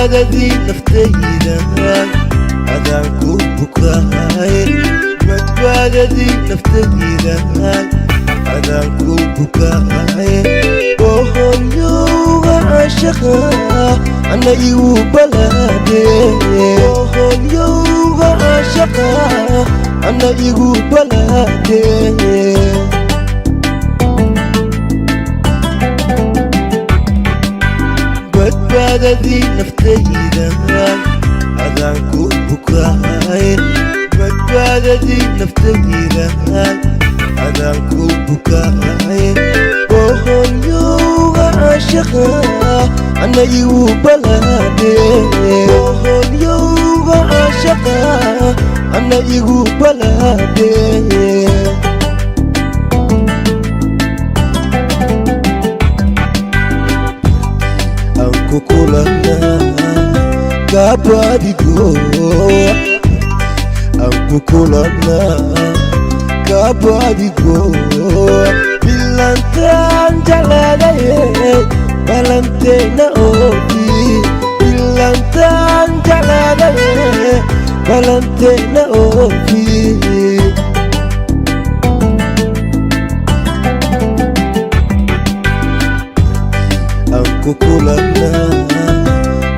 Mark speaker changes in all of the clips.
Speaker 1: badbaadadii naftayda adaan ku bukaay badbaadadii naftayda adaan ku bukaay hooyowga caashaqa ana igu balaade hooyowga caashaqa ana igu balaade badbaadadii naftayda adaan ku bukaay badbaadadii naftayda adaan ku bukaay hooyowga caashaqa ana igu balaade hooyowga caashaqa ana igu balaade kukulana kabadigo kukulana kabadigo bilantan jaladaye balantena obi bilantan jaladaye balantena obi kukulana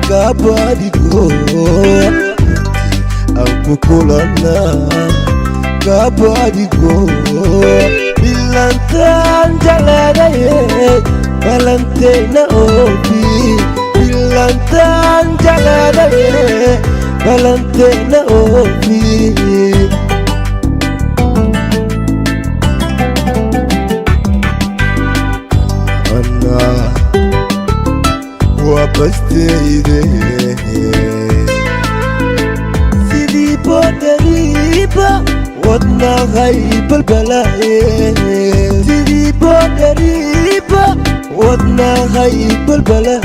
Speaker 1: kabadigo kukulana kabadigo bilantan jaladaye balantena obi bilantan jaladaye balantena obi وبستيده سيدي بودريبا ودنا غيب البلاء سيدي بودريبا ودنا غيب البلاء